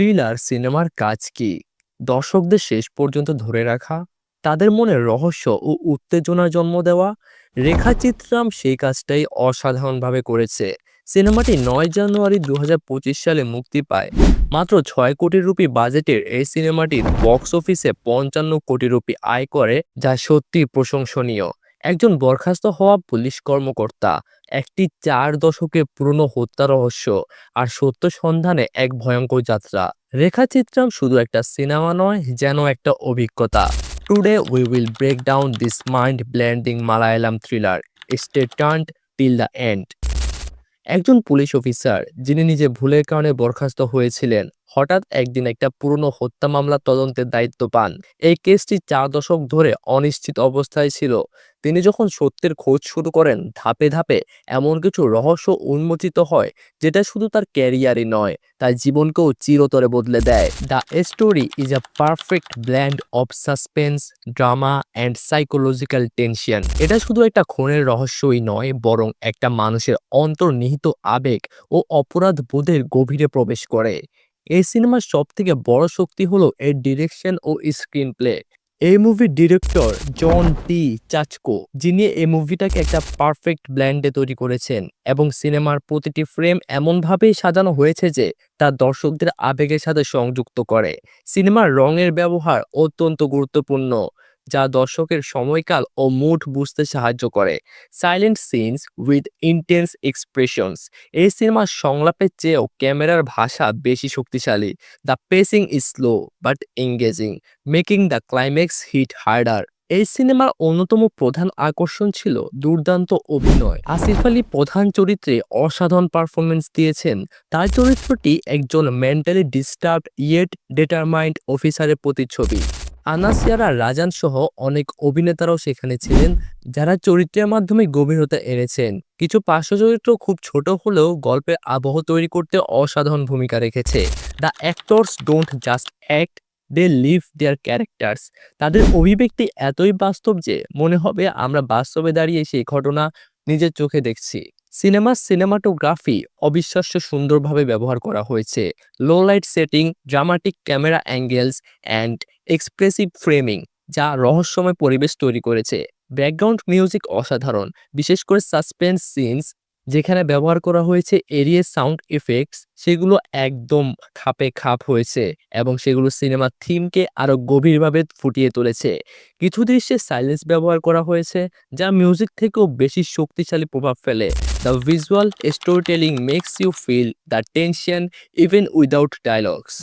Thriller সিনেমার কাজ কি? দর্শকদের শেষ পর্যন্ত ধরে রাখা, তাদের মনে রহস্য ও উত্তেজনার জন্ম দেওয়া। রেখা চিত্রাম সেই কাজটাই অসাধারণভাবে করেছে। সিনেমাটি ৯ জানুয়ারি ২০২৫ সালে মুক্তি পায়। মাত্র ৬ কোটি রুপি বাজেটের এই সিনেমাটির বক্স অফিসে ৫৫ কোটি রুপি আয় করে, যা সত্যিই প্রশংসনীয়। একজন বরখাস্ত হওয়া পুলিশ কর্মকর্তা, একটি ৪ দশকের পুরনো হত্যা রহস্য আর সত্য সন্ধানে এক ভয়ঙ্কর যাত্রা। রেখা চিত্রাম শুধু একটা সিনেমা নয়, যেন একটা অভিজ্ঞতা। Today we will break down this mind blending Malayalam thriller. Stay tuned till the end. একজন পুলিশ অফিসার যিনি নিজে ভুলের কারণে বরখাস্ত হয়েছিলেন, হঠাৎ একদিন একটা পুরনো হত্যা মামলার তদন্তের দায়িত্ব পান। এই কেসটি ৪ দশক ধরে অনিশ্চিত অবস্থায় ছিল। তিনি যখন সত্যের খোঁজ শুরু করেন, ধাপে ধাপে এমন কিছু রহস্য উন্মোচিত হয় যেটা শুধু তার ক্যারিয়ারই নয়, তার জীবনকেও চিরতরে বদলে দেয়। The story is a perfect blend of suspense, drama and psychological tension. এটা শুধু একটা খুনের রহস্যই নয়, বরং একটা মানুষের অন্তর্নিহিত আবেগ ও অপরাধ বোধের গভীরে প্রবেশ করে। এই সিনেমার সবথেকে বড় শক্তি হলো এর ডিরেকশন ও স্ক্রিন প্লে। এই মুভির ডিরেক্টর জন টি চাচকো, যিনি এই মুভিটাকে একটা পারফেক্ট ব্ল্যান্ডে তৈরি করেছেন, এবং সিনেমার প্রতিটি ফ্রেম এমনভাবেই সাজানো হয়েছে যে তা দর্শকদের আবেগের সাথে সংযুক্ত করে। সিনেমার রঙের ব্যবহার অত্যন্ত গুরুত্বপূর্ণ, যা দর্শকের সময়কাল ও মুড বুঝতে সাহায্য করে। Silent scenes with intense expressions. এই সিনেমার সংলাপের চেয়েও ক্যামেরার ভাষা বেশি শক্তিশালী। The pacing is slow but engaging, making the climax hit harder. এই সিনেমার অন্যতম প্রধান আকর্ষণ ছিল দুর্দান্ত অভিনয়। আসিফ আলী প্রধান চরিত্রে অসাধারণ পারফরমেন্স দিয়েছেন। তার চরিত্রটি একজন মেন্টালি ডিস্টার্বড ইয়েট ডিটারমাইন্ড অফিসারের প্রতিচ্ছবি। আনাসিয়ারা রাজান সহ অনেক অভিনেতারাও সেখানে ছিলেন, যারা চরিত্রের মাধ্যমে গভীরতা এনেছেন। কিছু পার্শ্ব চরিত্র খুব ছোট হলেও গল্পের আবহ তৈরি করতে অসাধারণ ভূমিকা রেখেছে। The actors don't just act, they live their characters. তাদের অভিব্যক্তি এতই বাস্তব যে মনে হবে আমরা বাস্তবে দাঁড়িয়ে সেই ঘটনা নিজের চোখে দেখছি। সিনেমাটোগ্রাফি অবিশ্বাস্য সুন্দরভাবে ব্যবহার করা হয়েছে। Low light setting, dramatic camera angles and expressive framing, যা রহস্যময় পরিবেশ তৈরি করেছে। ব্যাকগ্রাউন্ড মিউজিক অসাধারণ, বিশেষ করে সাসপেন্স সিনস যেখানে ব্যবহার করা হয়েছে এরিয়া সাউন্ড ইফেক্টস, সেগুলো একদম খাপে খাপ হয়েছে এবং সেগুলো সিনেমার থিমকে আরো গভীরভাবে ফুটিয়ে তুলেছে। কিছু দৃশ্যে সাইলেন্স ব্যবহার করা হয়েছে, যা মিউজিক থেকেও বেশি শক্তিশালী প্রভাব ফেলে। The visual story telling makes you feel the tension even without dialogues.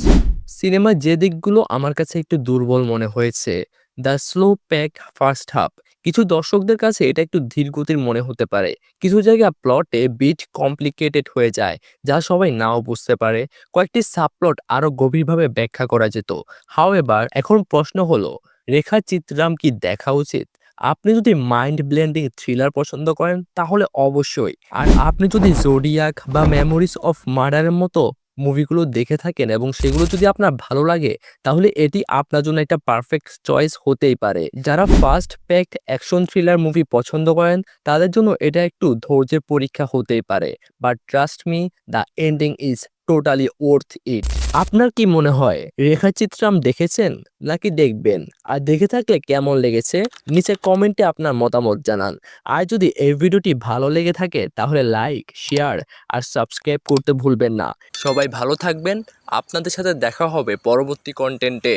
সিনেমার যে দিকগুলো আমার কাছে একটু দুর্বল মনে হয়েছে: দ্য স্লো প্যাক ফার্স্ট হাফ। কিছু দর্শকদের কাছে এটা একটু ধীর গতির মনে হতে পারে। কিছু জায়গা প্লটে বিট কমপ্লিকেটেড হয়ে যায়, যা সবাই নাও বুঝতে পারে। কয়েকটি সাবপ্লট আরো গভীরভাবে ব্যাখ্যা করা যেত। হাউএভার, এখন প্রশ্ন হলো, রেখা চিত্রাম কি দেখা উচিত? আপনি যদি মাইন্ড ব্লেন্ডিং থ্রিলার পছন্দ করেন তাহলে অবশ্যই। আর আপনি যদি জোডিয়াক বা মেমোরিজ অফ মার্ডারের মতো মুভিগুলো দেখে থাকেন এবং সেগুলো যদি আপনার ভালো লাগে, তাহলে এটি আপনার জন্য একটা পারফেক্ট চয়েস হতেই পারে। যারা fast packed action thriller movie পছন্দ করেন, তাদের জন্য এটা একটু ধৈর্যের পরীক্ষা হতেই পারে। But trust me, the ending is totally worth it. আপনার কি মনে হয়, রেখা চিত্রাম দেখেছেন নাকি দেখবেন? আর দেখে থাকলে কেমন লেগেছে নিচে কমেন্টে আপনার মতামত জানান। আর যদি এই ভিডিওটি ভালো লেগে থাকে তাহলে লাইক, শেয়ার আর সাবস্ক্রাইব করতে ভুলবেন না। সবাই ভালো থাকবেন। আপনাদের সাথে দেখা হবে পরবর্তী কন্টেন্টে।